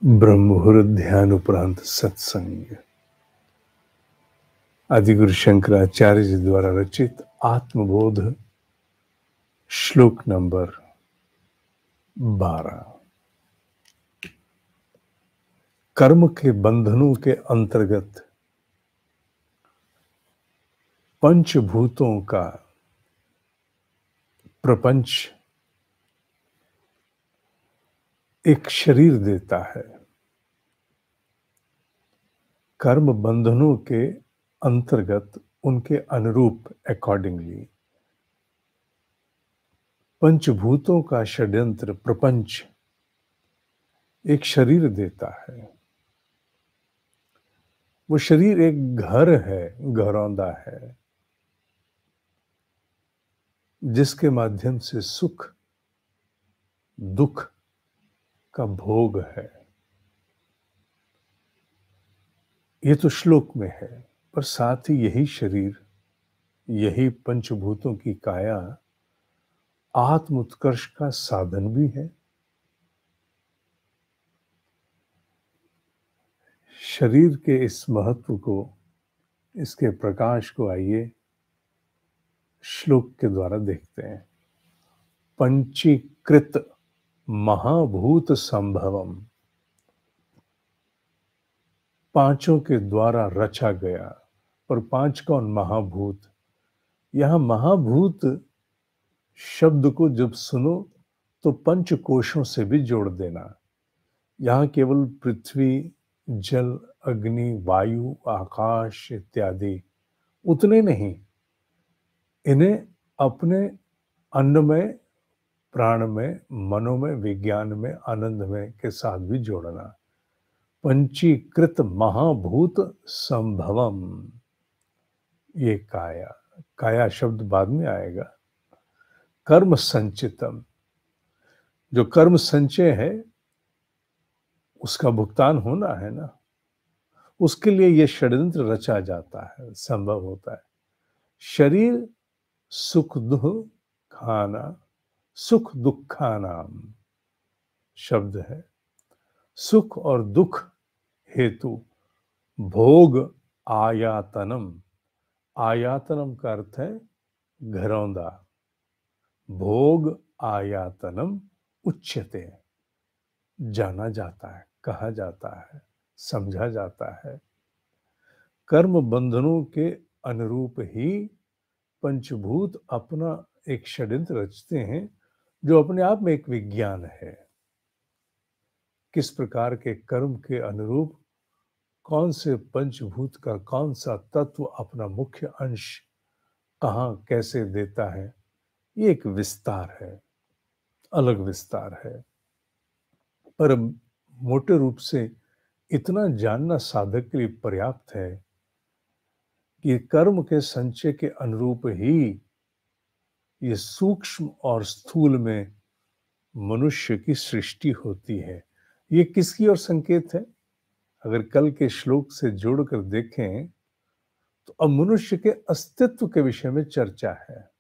ब्रह्म मुहूर्त ध्यान उपरांत सत्संग आदिगुरु शंकराचार्य जी द्वारा रचित आत्मबोध श्लोक नंबर 12। कर्म के बंधनों के अंतर्गत पंचभूतों का प्रपंच एक शरीर देता है। कर्म बंधनों के अंतर्गत उनके अनुरूप अकॉर्डिंगली पंचभूतों का षड्यंत्र प्रपंच एक शरीर देता है। वो शरीर एक घर है, घरौंदा है, जिसके माध्यम से सुख दुख का भोग है। ये तो श्लोक में है, पर साथ ही यही शरीर, यही पंचभूतों की काया आत्म उत्कर्ष का साधन भी है। शरीर के इस महत्व को, इसके प्रकाश को आइए श्लोक के द्वारा देखते हैं। पंचीकृत महाभूत संभवम, पांचों के द्वारा रचा गया। और पांच कौन? महाभूत। यहां महाभूत शब्द को जब सुनो तो पंच कोशों से भी जोड़ देना। यहां केवल पृथ्वी, जल, अग्नि, वायु, आकाश इत्यादि उतने नहीं, इन्हें अपने अन्नमय, प्राणमय, मनोमय, विज्ञान में, आनंदमय के साथ भी जोड़ना। पंचीकृत महाभूत संभवम, ये काया, काया शब्द बाद में आएगा। कर्म संचितम, जो कर्म संचय है उसका भुगतान होना है ना, उसके लिए यह षड्यंत्र रचा जाता है, संभव होता है। शरीर सुख दुख खाना, सुख दुखानाम शब्द है। सुख और दुख हेतु भोग आयातनम, आयातनम का अर्थ है घरौंदा। भोग आयातनम उच्यते, जाना जाता है, कहा जाता है, समझा जाता है। कर्म बंधनों के अनुरूप ही पंचभूत अपना एक षड्यंत्र रचते हैं, जो अपने आप में एक विज्ञान है। किस प्रकार के कर्म के अनुरूप कौन से पंचभूत का कौन सा तत्व अपना मुख्य अंश कहां कैसे देता है, ये एक विस्तार है, अलग विस्तार है। पर मोटे रूप से इतना जानना साधक के लिए पर्याप्त है कि कर्म के संचय के अनुरूप ही ये सूक्ष्म और स्थूल में मनुष्य की सृष्टि होती है। ये किसकी ओर संकेत है? अगर कल के श्लोक से जोड़कर देखें तो अब मनुष्य के अस्तित्व के विषय में चर्चा है,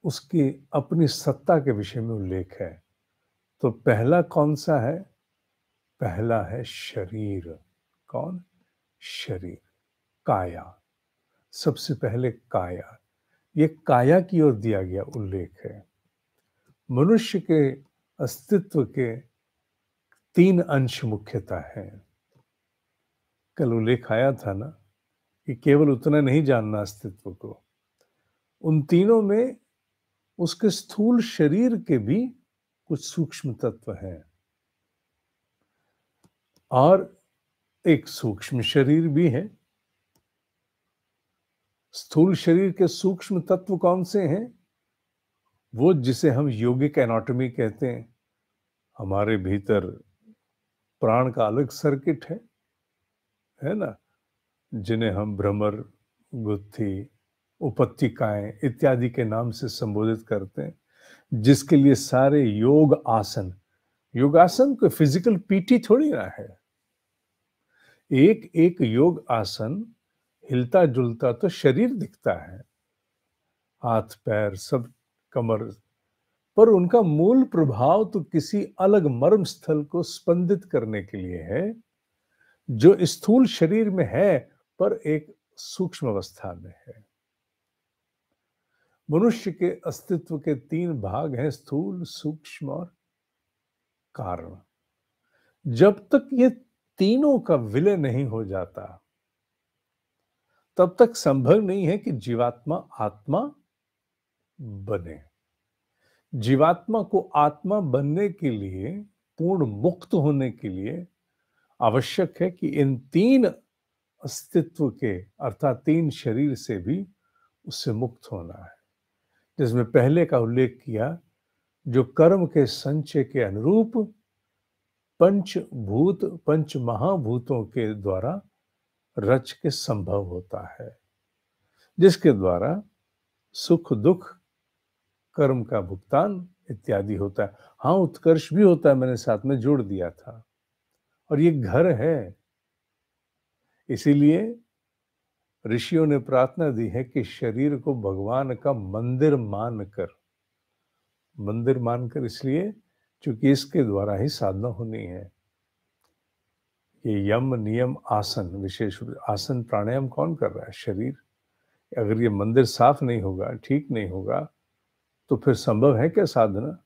उसकी अपनी सत्ता के विषय में उल्लेख है। तो पहला कौन सा है? पहला है शरीर। कौन? शरीर, काया। सबसे पहले काया, ये काया की ओर दिया गया उल्लेख है। मनुष्य के अस्तित्व के तीन अंश मुख्यतः हैं। कल उल्लेख आया था ना कि केवल उतना नहीं जानना अस्तित्व को, उन तीनों में उसके स्थूल शरीर के भी कुछ सूक्ष्म तत्व हैं, और एक सूक्ष्म शरीर भी है। स्थूल शरीर के सूक्ष्म तत्व कौन से हैं? वो जिसे हम यौगिक एनाटॉमी कहते हैं। हमारे भीतर प्राण का अलग सर्किट है ना, जिन्हें हम भ्रमर, गुत्थी, उपत्तिकाएं इत्यादि के नाम से संबोधित करते हैं, जिसके लिए सारे योग आसन, योगासन कोई फिजिकल पीटी थोड़ी ना है। एक एक योग आसन हिलता जुलता तो शरीर दिखता है, हाथ पैर सब, कमर पर उनका मूल प्रभाव तो किसी अलग मर्म स्थल को स्पंदित करने के लिए है, जो स्थूल शरीर में है पर एक सूक्ष्म अवस्था में है। मनुष्य के अस्तित्व के 3 भाग हैं, स्थूल, सूक्ष्म और कारण। जब तक ये तीनों का विलय नहीं हो जाता, तब तक संभव नहीं है कि जीवात्मा आत्मा बने। जीवात्मा को आत्मा बनने के लिए, पूर्ण मुक्त होने के लिए आवश्यक है कि इन 3 अस्तित्व के अर्थात 3 शरीर से भी उससे मुक्त होना है। जिसमें पहले का उल्लेख किया, जो कर्म के संचय के अनुरूप पंचभूत, पंच महाभूतों के द्वारा रच के संभव होता है, जिसके द्वारा सुख दुख, कर्म का भुगतान इत्यादि होता है। हाँ, उत्कर्ष भी होता है, मैंने साथ में जोड़ दिया था। और ये घर है, इसीलिए ऋषियों ने प्रार्थना दी है कि शरीर को भगवान का मंदिर मानकर इसलिए क्योंकि इसके द्वारा ही साधना होनी है। ये यम नियम आसन, विशेष रूप से आसन प्राणायाम कौन कर रहा है? शरीर। अगर ये मंदिर साफ नहीं होगा, ठीक नहीं होगा, तो फिर संभव है क्या साधना?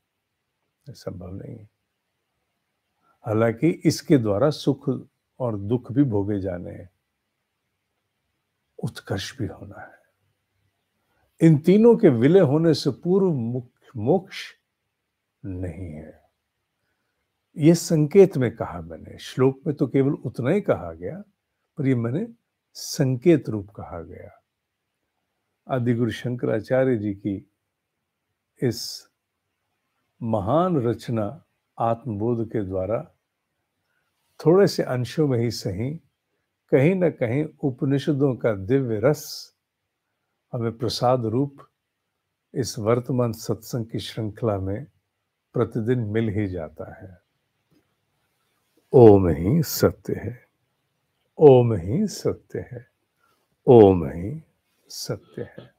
संभव नहीं है। हालांकि इसके द्वारा सुख और दुख भी भोगे जाने हैं, उत्कर्ष भी होना है। इन तीनों के विलय होने से पूर्व मोक्ष नहीं है। ये संकेत में कहा मैंने, श्लोक में तो केवल उतना ही कहा गया, पर ये मैंने संकेत रूप कहा गया। आदिगुरु शंकराचार्य जी की इस महान रचना आत्मबोध के द्वारा थोड़े से अंशों में ही सही, कहीं न कहीं उपनिषदों का दिव्य रस हमें प्रसाद रूप इस वर्तमान सत्संग की श्रृंखला में प्रतिदिन मिल ही जाता है। ओम ही सत्य है, ओम ही सत्य है, ओम ही सत्य है।